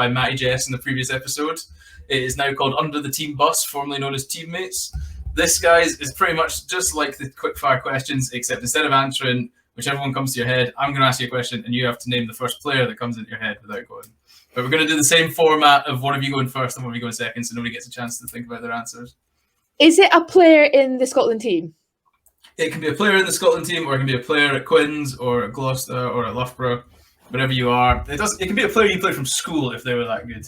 by Matty Jess in the previous episode. It is now called Under the Team Bus, formerly known as Teammates. This, guys, is pretty much just like the quickfire questions, except instead of answering whichever one comes to your head, I'm going to ask you a question, and you have to name the first player that comes into your head without going. But we're going to do the same format of one of you going first and one of you going second, so nobody gets a chance to think about their answers. Is it a player in the Scotland team? It can be a player in the Scotland team, or it can be a player at Quins, or at Gloucester, or at Loughborough, whatever you are. It can be a player you played from school if they were that good.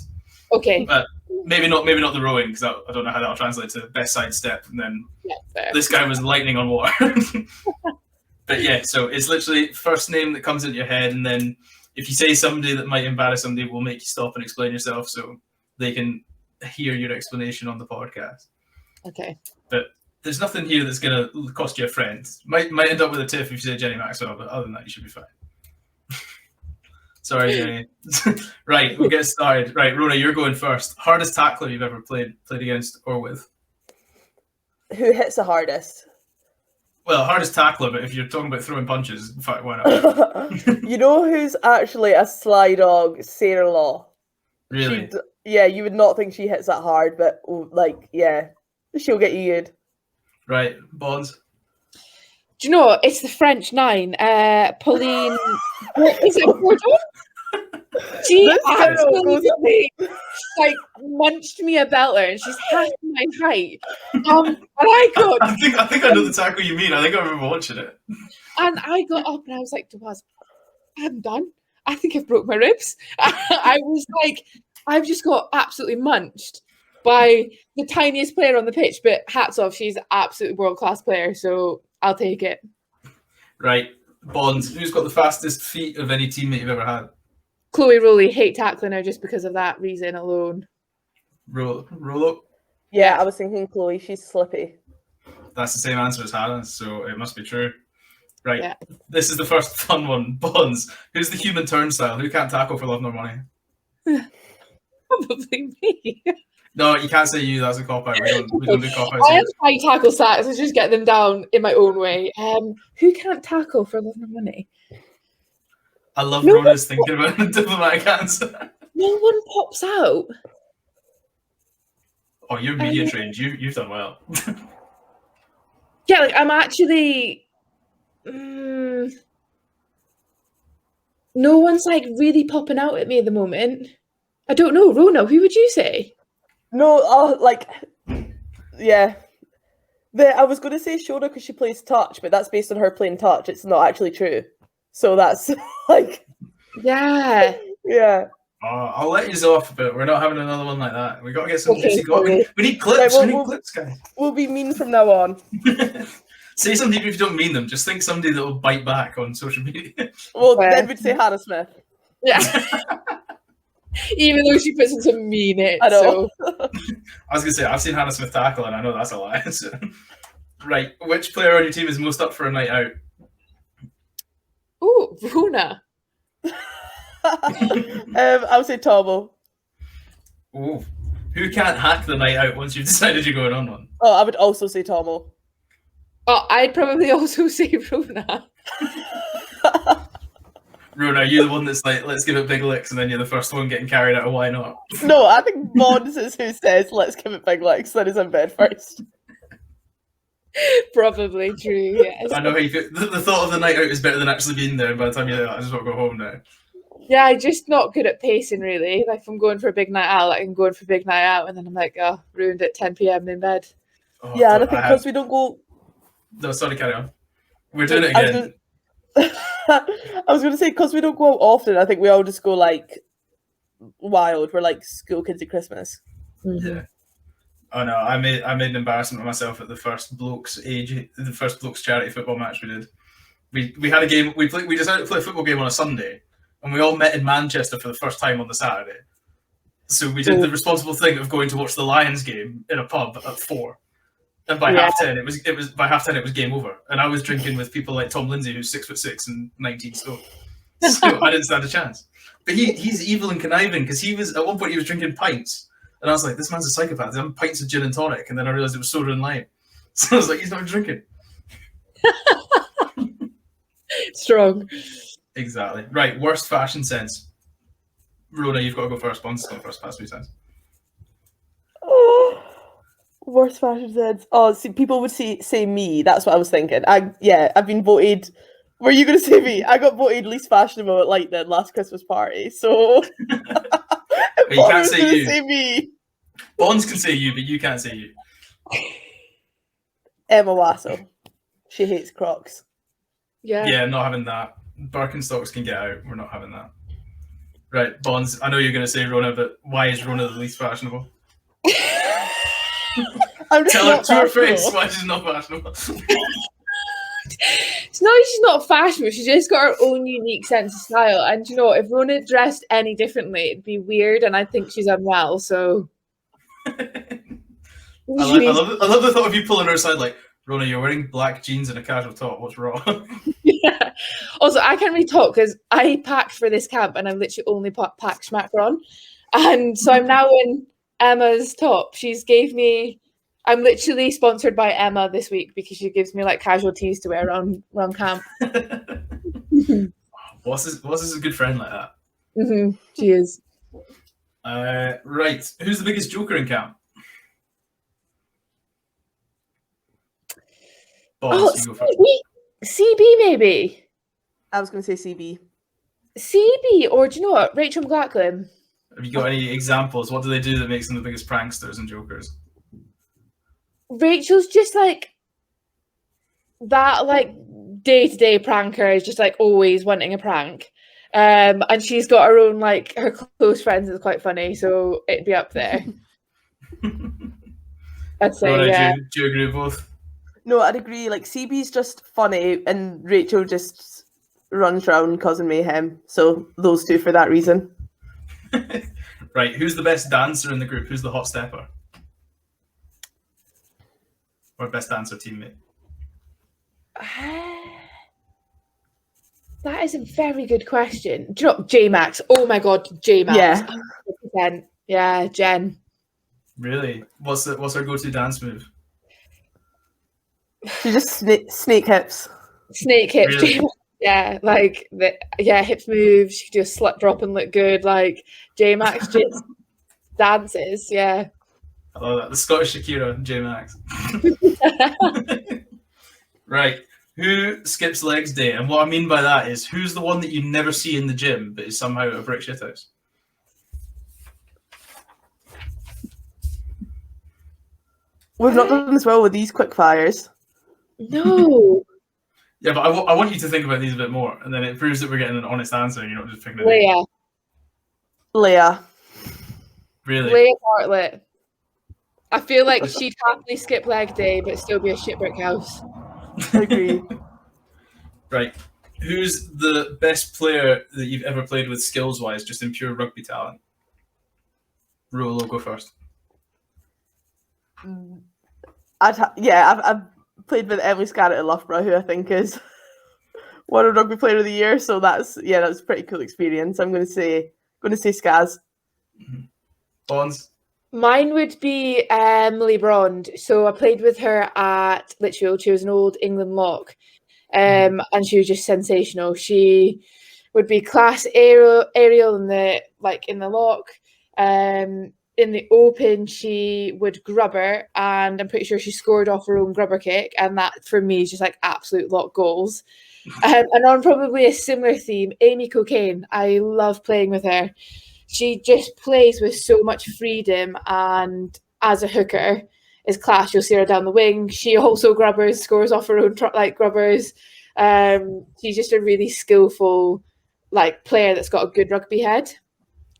Okay. But maybe not the rowing, because I don't know how that'll translate to best side step. And then this guy was lightning on water. But yeah, so it's literally first name that comes into your head, and then if you say somebody that might embarrass somebody, we'll make you stop and explain yourself so they can hear your explanation on the podcast. Okay. But there's nothing here that's going to cost you a friend. Might end up with a tiff if you say Jenny Maxwell, but other than that, you should be fine. Sorry, Jenny. Right, we'll get started. Right, Rhona, you're going first. Hardest tackler you've ever played against or with? Who hits the hardest? Well, hardest tackler, but if you're talking about throwing punches, in fact, why not? You know who's actually a sly dog? Sarah Law. Really? Yeah, you would not think she hits that hard, but she'll get you good. Right, Bonds. Do you know, it's the French 9, Pauline, is it Bourdon? She absolutely munched me a belter, and she's half my height. And I think I know the tackle you mean. I think I remember watching it. And I got up and I was like, Dawaz, I'm done. I think I've broke my ribs. I was like, I've just got absolutely munched by the tiniest player on the pitch, but hats off, she's an absolutely world-class player, so I'll take it. Right. Bonds, who's got the fastest feet of any teammate you've ever had? Chloe Rowley, hate tackling her just because of that reason alone. Rolo? Yeah, I was thinking Chloe, she's slippy. That's the same answer as Hannah, so it must be true. Right. Yeah. This is the first fun one. Bonds, who's the human turnstile? Who can't tackle for love nor money? Probably me. No, you can't say you. That's a cop-out. We don't do cop-outs. I have high tackle stats. I just get them down in my own way. Who can't tackle for love nor money? I love Rhona's thinking about a diplomatic answer. No one pops out. Oh, you're media trained. You've done well. Yeah, I'm actually. No one's really popping out at me at the moment. I don't know, Rhona. Who would you say? No, yeah. I was going to say Shona because she plays touch, but that's based on her playing touch. It's not actually true. So that's yeah. Yeah. I'll let you off, but we're not having another one like that. We got to get some. Okay. We need clips. Right, we need clips, guys. We'll be mean from now on. Say something if you don't mean them. Just think somebody that will bite back on social media. Well, then we'd say Hannah Smith. Yeah. Even though she puts in some mean it. I know. So. I was going to say, I've seen Hannah Smith tackle, and I know that's a lie. So. Right. Which player on your team is most up for a night out? Oh, Rhona. I would say Tomo. Oh, who can't hack the night out once you've decided you're going on one? Oh, I would also say Tomo. Oh, I'd probably also say Rhona. Rhona, are you the one that's like, let's give it big licks, and then you're the first one getting carried out of why not? No, I think Bonds is who says, let's give it big licks, then is in bed first. Probably true, yes. I know how you feel. The thought of the night out is better than actually being there. By the time you're there, I just want to go home now. Yeah, I'm just not good at pacing, really. Like, if I'm going for a big night out, I'm going for a big night out, and then I'm like, oh, ruined at 10 p.m. in bed. Oh, yeah, and I think because we don't go... No, sorry, carry on. We're doing it again. I was going to say, because we don't go out often, I think we all just go, wild. We're like school kids at Christmas. Mm-hmm. Yeah. Oh no, I made an embarrassment of myself at the first blokes charity football match we did. We had a game. We decided to play a football game on a Sunday, and we all met in Manchester for the first time on the Saturday. So we did the responsible thing of going to watch the Lions game in a pub at 4, and by half 10 it was game over. And I was drinking with people like Tom Lindsay, who's 6'6" and 19 stone. So I didn't stand a chance. But he's evil and conniving because at one point he was drinking pints. And I was like, this man's a psychopath. He's having pints of gin and tonic. And then I realised it was soda and lime. So I was like, he's not drinking. Strong. Exactly. Right, worst fashion sense. Rhona, you've got to go first. Bonds has gone first past 3 times. Oh, worst fashion sense. Oh, see, people would say me. That's what I was thinking. I've been voted. Were you going to say me? I got voted least fashionable at Lightning last Christmas party. So But you can't say you. Say me. Bonds can say you, but you can't say you. Emma WASSUP. She hates Crocs. Yeah, not having that. Birkenstocks can get out. We're not having that. Right, Bonds. I know you're going to say Rhona, but why is Rhona the least fashionable? I'm just Tell her not to her fashionable. face why she's not fashionable. It's not like she's not fashionable. She's just got her own unique sense of style. And you know, if Rhona dressed any differently, it'd be weird. And I think she's unwell. So I love the thought of you pulling her aside like, Rhona, you're wearing black jeans and a casual top. What's wrong? Yeah. Also, I can't really talk because I packed for this camp and I've literally only packed Schmacker on. And so I'm now in Emma's top. She's gave me... I'm literally sponsored by Emma this week because she gives me like casual tees to wear around camp. What's this a good friend like that? Mm-hmm. She is. Right. Who's the biggest joker in camp? Bonds, you go first. CB maybe. I was going to say CB. CB, or do you know what? Rachel McLachlan. Have you got any examples? What do they do that makes them the biggest pranksters and jokers? Rachel's just like that, like day-to-day pranker is just like always wanting a prank. And she's got her own, like her close friends is quite funny, so it'd be up there. I'd say, Rhona, yeah. do you agree with both? No, I'd agree. Like, CB's just funny and Rachel just runs around causing mayhem. So those two for that reason. Right. Who's the best dancer in the group? Who's the hot stepper? Or best dancer teammate? That is a very good question. Do you know J-Max? Oh my god, J-Max. Yeah. 100%. Yeah, Jen. Really? What's her go-to dance move? She just snake hips. Snake hips. Really? Yeah, like hips move. She can do a slut drop and look good. Like J-Max just dances. Yeah. I love that. The Scottish Shakira, J Max. Right. Who skips legs day? And what I mean by that is who's the one that you never see in the gym but is somehow at a brick shithouse? We've not done as well with these quick fires. No. Yeah, but I want you to think about these a bit more, and then it proves that we're getting an honest answer and you're not just picking it. Leah. Leah. Really? Leah Bartlett. I feel like she'd happily skip leg day but still be a shit brick house. I agree. Right. Who's the best player that you've ever played with skills-wise, just in pure rugby talent? Rule, go first. I've played with Emily Scarrett at Loughborough, who I think is one of Rugby Player of the Year. So that's a pretty cool experience. I'm going to say Skaz. Mm-hmm. Bonds. Mine would be Emily Brond. So I played with her at Lichfield. She was an old England lock, and she was just sensational. She would be class aerial in the lock. In the open, she would grubber, and I'm pretty sure she scored off her own grubber kick, and that for me is just like absolute lock goals. And on probably a similar theme, Amy Cocaine. I love playing with her. She just plays with so much freedom, and as a hooker is class. You'll see her down the wing. She also grubbers, scores off her own grubbers. She's just a really skillful player that's got a good rugby head.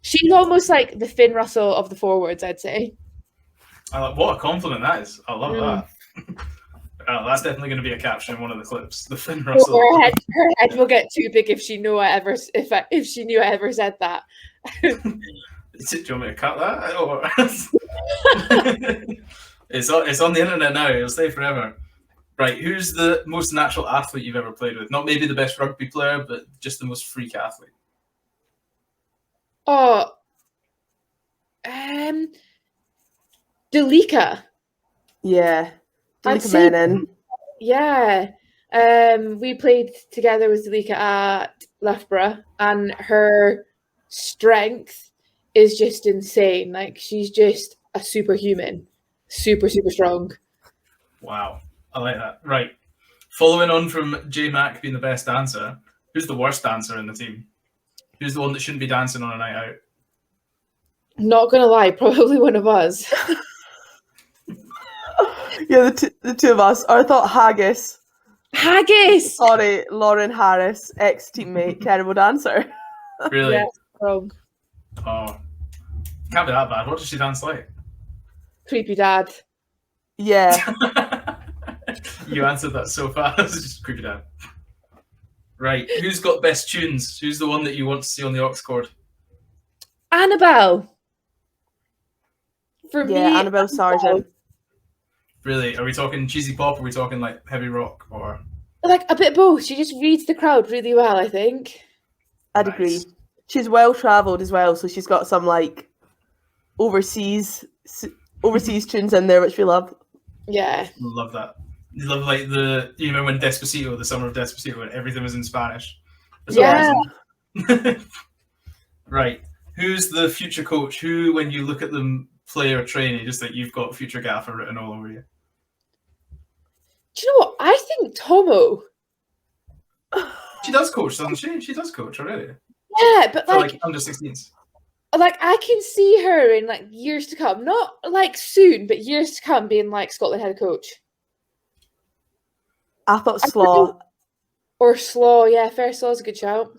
She's almost like the Finn Russell of the forwards, I'd say. What a compliment that is. I love that. That's definitely going to be a caption in one of the clips. The Finn Russell. Her head will get too big if she knew I ever said that. Do you want me to cut that? Or... it's on the internet now. It'll stay forever. Right. Who's the most natural athlete you've ever played with? Not maybe the best rugby player, but just the most freak athlete. Oh, Delika. Yeah. I'd Delika say- Menon. Yeah. We played together with Delika at Loughborough, and her strength is just insane. Like, she's just a superhuman. Super, super strong. Wow. I like that. Right. Following on from J Mac being the best dancer, who's the worst dancer in the team? Who's the one that shouldn't be dancing on a night out? Not gonna lie, probably one of us. Yeah, the two of us. Or I thought Haggis. Haggis! Sorry, Lauren Harris, ex-teammate, terrible dancer. Really? Yeah, wrong. Oh. Can't be that bad. What does she dance like? Creepy dad. Yeah. You answered that so fast. Just creepy dad. Right. Who's got best tunes? Who's the one that you want to see on the aux cord? Annabelle. For Yeah, me, Annabelle Sargent. Really? Are we talking cheesy pop? Or are we talking like heavy rock? Or like a bit of both. She just reads the crowd really well, I think. I'd Nice. agree. She's well travelled as well, so she's got some like overseas tunes in there, which we love. Yeah. love that. You love like you remember when Despacito, the summer of Despacito, when everything was in Spanish. For some Yeah. reason. Right. Who's the future coach? Who, when you look at them play or train, you just think you've got future gaffer written all over you? Do you know what? I think Tomo. She does coach, doesn't she? She does coach already. Yeah, but For like like under 16s. I can see her in like years to come. Not like soon, but years to come being like Scotland head coach. I thought Slaw. Or Slaw, yeah, Fair Slaw's a good shout.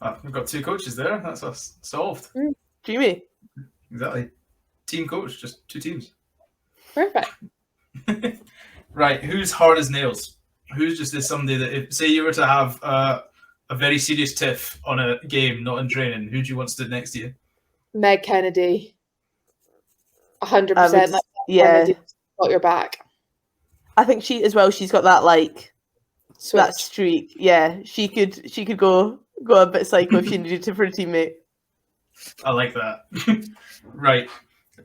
Oh, we've got two coaches there. That's us solved. Dreamy. Exactly. Team coach, just two teams. Perfect. Right. Who's hard as nails? Who's just is somebody that, if say you were to have a very serious tiff on a game, not in training, who do you want to sit next to you? Meg Kennedy. 100%. I would- Like, yeah. Kennedy got your back. I think she as well. She's got that like Switch. that streak. Yeah, she could go a bit psycho if she needed to for a teammate. I like that. Right.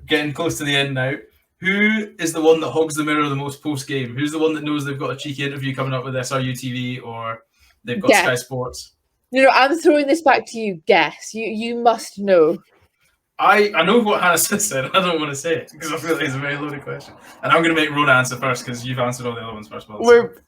Getting close to the end now. Who is the one that hogs the mirror the most post game? Who's the one that knows they've got a cheeky interview coming up with SRU TV or they've got Yeah. Sky Sports? I'm throwing this back to you. Guess. You must know. I know what Hannah Smith said. I don't want to say it because I feel like it's a very loaded question. And I'm going to make Rhona answer first because you've answered all the other ones first.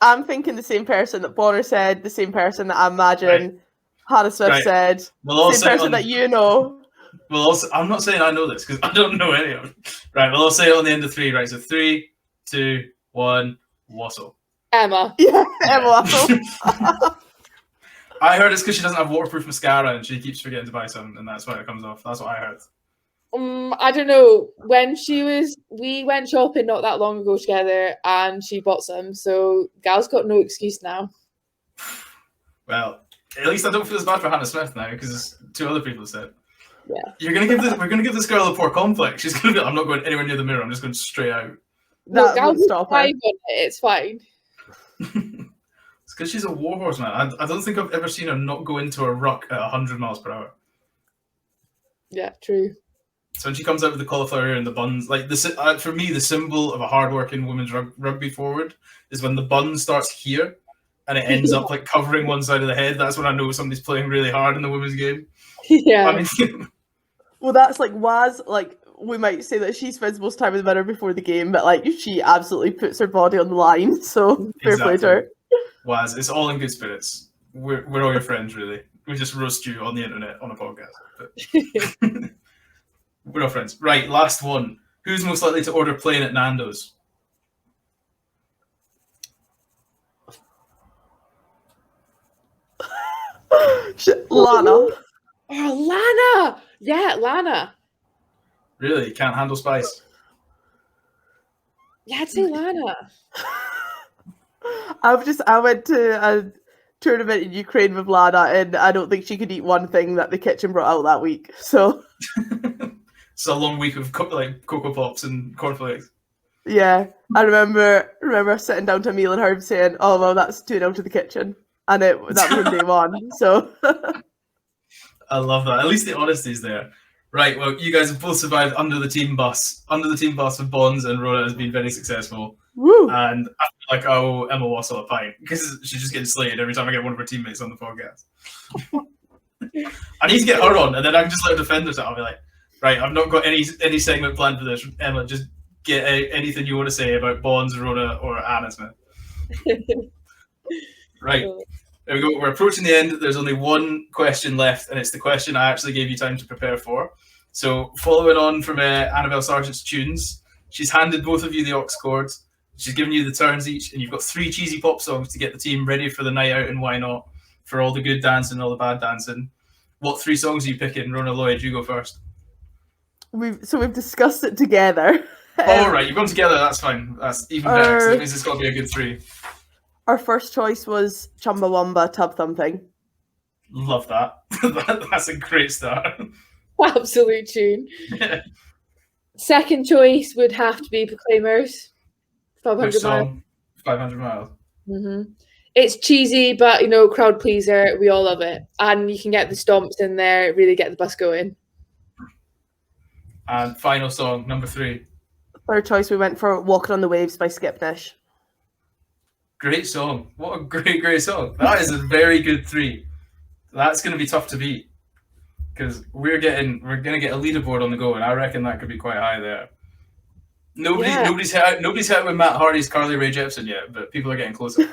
I'm thinking the same person that Bonner said, the same person that I imagine Hannah Smith said, We'll all same say it person on, that you know. we'll also, I'm not saying I know this because I don't know any of them. Right, we'll all say it on the end of three. Right, so 3, 2, 1, WASSUP. Emma. Yeah, Emma. I heard it's because she doesn't have waterproof mascara and she keeps forgetting to buy some, and that's why it comes off. That's what I heard. I don't know. When we went shopping not that long ago together, and she bought some. So Gal's got no excuse now. Well, at least I don't feel as bad for Hannah Smith now because two other people said. Yeah. We're gonna give this girl a poor complex. She's gonna be. I'm not going anywhere near the mirror. I'm just going straight out. No, That Gal won't will stop her. thrive on it. It's fine. It's because she's a warhorse, man. I don't think I've ever seen her not go into a ruck at 100 miles per hour. Yeah, true. So when she comes out with the cauliflower ear and the buns, like for me, the symbol of a hardworking women's rugby forward is when the bun starts here and it ends up like covering one side of the head. That's when I know somebody's playing really hard in the women's game. Yeah. I mean, Well, that's like Waz. Like we might say that she spends most time in the mirror before the game, but like she absolutely puts her body on the line. So fair play to her. Waz, it's all in good spirits. We're all your friends, really. We just roast you on the internet on a podcast. But we're all friends. Right, last one. Who's most likely to order plain at Nando's? Lana. Oh, Lana. Yeah, Lana. Really? Can't handle spice? Yeah, I'd say Lana. I went to a tournament in Ukraine with Lana, and I don't think she could eat one thing that the kitchen brought out that week. So It's a long week of Cocoa Pops and cornflakes. yeah, I remember sitting down to a meal and her saying, "Oh well, that's 2-0 to the kitchen," and that was on day one. So I love that. At least the honesty's there. Right, well, you guys have both survived under the team bus. Under the team bus with Bonds, and Rhona has been very successful. woo. And I feel like I owe Emma Wassell a pint because she's just getting slated every time I get one of her teammates on the podcast. I need to get her on, and then I can just let her defend herself. I'll be like, right, I've not got any segment planned for this. Emma, just get anything you want to say about Bonds, Rhona, or Anna Smith. Right. There we go. We're approaching the end. There's only one question left, and it's the question I actually gave you time to prepare for. So, following on from Annabelle Sargent's tunes, she's handed both of you the aux chords. She's given you the turns each, and you've got 3 cheesy pop songs to get the team ready for the night out and why not, for all the good dancing and all the bad dancing. What 3 songs are you picking? Rhona Lloyd, you go first. We've discussed it together. All right, you've gone together. That's fine. That's even better. So that means it's got to be a good 3. Our first choice was Chumbawamba, Tub Thumping. Love that. That's a great start. Absolute tune. Second choice would have to be Proclaimers. 500 miles. 500 miles. Mm-hmm. It's cheesy, but crowd pleaser. We all love it, and you can get the stomps in there. Really get the bus going. And final song, number 3. Third choice, we went for Walking on the Waves by Skipfish. Great song. What a great song. That is a very good 3. That's going to be tough to beat because we're going to get a leaderboard on the go, and I reckon that could be quite high there. Nobody's hit out with Matt Hardy's Carly Rae Jepsen yet, but people are getting closer.